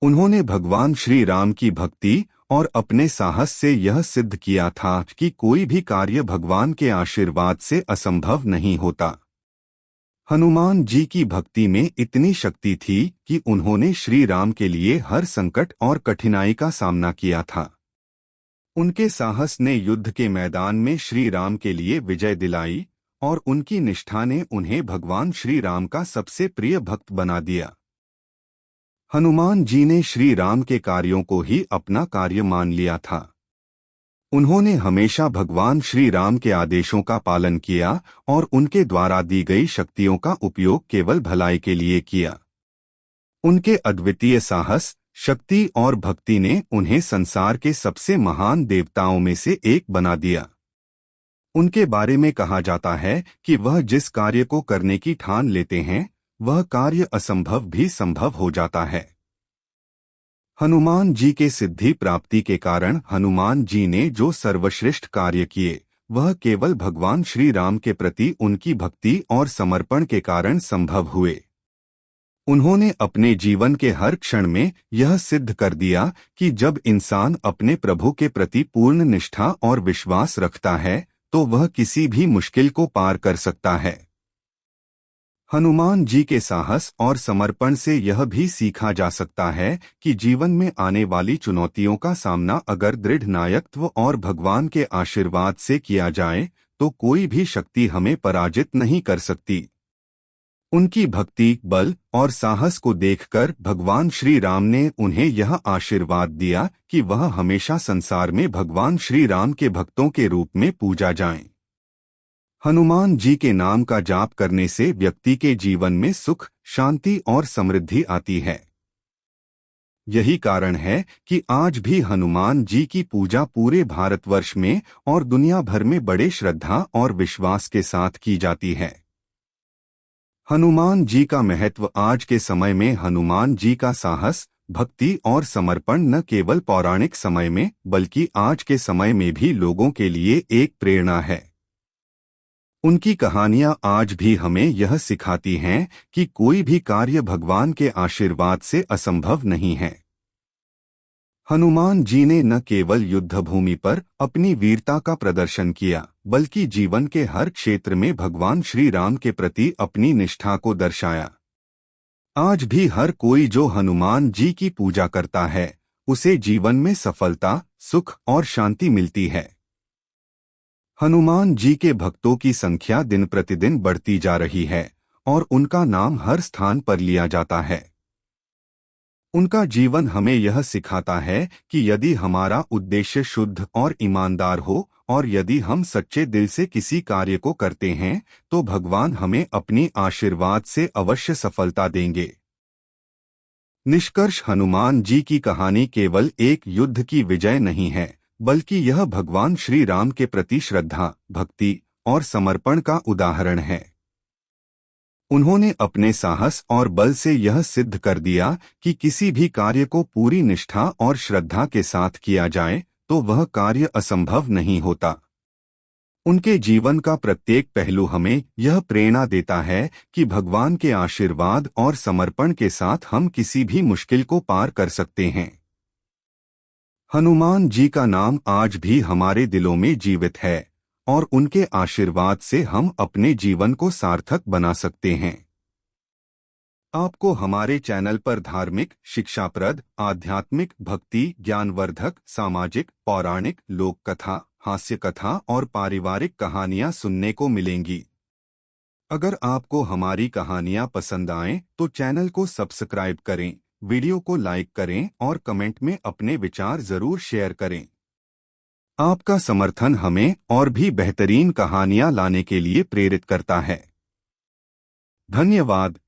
उन्होंने भगवान श्री राम की भक्ति और अपने साहस से यह सिद्ध किया था कि कोई भी कार्य भगवान के आशीर्वाद से असंभव नहीं होता। हनुमान जी की भक्ति में इतनी शक्ति थी कि उन्होंने श्री राम के लिए हर संकट और कठिनाई का सामना किया था। उनके साहस ने युद्ध के मैदान में श्री राम के लिए विजय दिलाई और उनकी निष्ठा ने उन्हें भगवान श्री राम का सबसे प्रिय भक्त बना दिया। हनुमान जी ने श्री राम के कार्यों को ही अपना कार्य मान लिया था। उन्होंने हमेशा भगवान श्री राम के आदेशों का पालन किया और उनके द्वारा दी गई शक्तियों का उपयोग केवल भलाई के लिए किया। उनके अद्वितीय साहस, शक्ति और भक्ति ने उन्हें संसार के सबसे महान देवताओं में से एक बना दिया। उनके बारे में कहा जाता है कि वह जिस कार्य को करने की ठान लेते हैं, वह कार्य असंभव भी संभव हो जाता है। हनुमान जी के सिद्धि प्राप्ति के कारण हनुमान जी ने जो सर्वश्रेष्ठ कार्य किए, वह केवल भगवान श्री राम के प्रति उनकी भक्ति और समर्पण के कारण संभव हुए। उन्होंने अपने जीवन के हर क्षण में यह सिद्ध कर दिया कि जब इंसान अपने प्रभु के प्रति पूर्ण निष्ठा और विश्वास रखता है तो वह किसी भी मुश्किल को पार कर सकता है। हनुमान जी के साहस और समर्पण से यह भी सीखा जा सकता है कि जीवन में आने वाली चुनौतियों का सामना अगर दृढ़ नायकत्व और भगवान के आशीर्वाद से किया जाए तो कोई भी शक्ति हमें पराजित नहीं कर सकती। उनकी भक्ति, बल और साहस को देखकर भगवान श्री राम ने उन्हें यह आशीर्वाद दिया कि वह हमेशा संसार में भगवान श्री राम के भक्तों के रूप में पूजा जाएं। हनुमान जी के नाम का जाप करने से व्यक्ति के जीवन में सुख, शांति और समृद्धि आती है। यही कारण है कि आज भी हनुमान जी की पूजा पूरे भारतवर्ष में और दुनिया भर में बड़े श्रद्धा और विश्वास के साथ की जाती है। हनुमान जी का महत्व आज के समय में हनुमान जी का साहस, भक्ति और समर्पण न केवल पौराणिक समय में बल्कि आज के समय में भी लोगों के लिए एक प्रेरणा है। उनकी कहानियां आज भी हमें यह सिखाती हैं कि कोई भी कार्य भगवान के आशीर्वाद से असंभव नहीं है। हनुमान जी ने न केवल युद्धभूमि पर अपनी वीरता का प्रदर्शन किया, बल्कि जीवन के हर क्षेत्र में भगवान श्री राम के प्रति अपनी निष्ठा को दर्शाया। आज भी हर कोई जो हनुमान जी की पूजा करता है, उसे जीवन में सफलता, सुख और शांति मिलती है। हनुमान जी के भक्तों की संख्या दिन प्रतिदिन बढ़ती जा रही है और उनका नाम हर स्थान पर लिया जाता है। उनका जीवन हमें यह सिखाता है कि यदि हमारा उद्देश्य शुद्ध और ईमानदार हो और यदि हम सच्चे दिल से किसी कार्य को करते हैं तो भगवान हमें अपनी आशीर्वाद से अवश्य सफलता देंगे। निष्कर्ष, हनुमान जी की कहानी केवल एक युद्ध की विजय नहीं है, बल्कि यह भगवान श्री राम के प्रति श्रद्धा, भक्ति और समर्पण का उदाहरण है। उन्होंने अपने साहस और बल से यह सिद्ध कर दिया कि किसी भी कार्य को पूरी निष्ठा और श्रद्धा के साथ किया जाए तो वह कार्य असंभव नहीं होता। उनके जीवन का प्रत्येक पहलू हमें यह प्रेरणा देता है कि भगवान के आशीर्वाद और समर्पण के साथ हम किसी भी मुश्किल को पार कर सकते हैं। हनुमान जी का नाम आज भी हमारे दिलों में जीवित है और उनके आशीर्वाद से हम अपने जीवन को सार्थक बना सकते हैं। आपको हमारे चैनल पर धार्मिक, शिक्षाप्रद, आध्यात्मिक, भक्ति, ज्ञानवर्धक, सामाजिक, पौराणिक, लोक कथा, हास्य कथा और पारिवारिक कहानियां सुनने को मिलेंगी। अगर आपको हमारी कहानियां पसंद आएं तो चैनल को सब्सक्राइब करें, वीडियो को लाइक करें और कमेंट में अपने विचार जरूर शेयर करें। आपका समर्थन हमें और भी बेहतरीन कहानियां लाने के लिए प्रेरित करता है। धन्यवाद।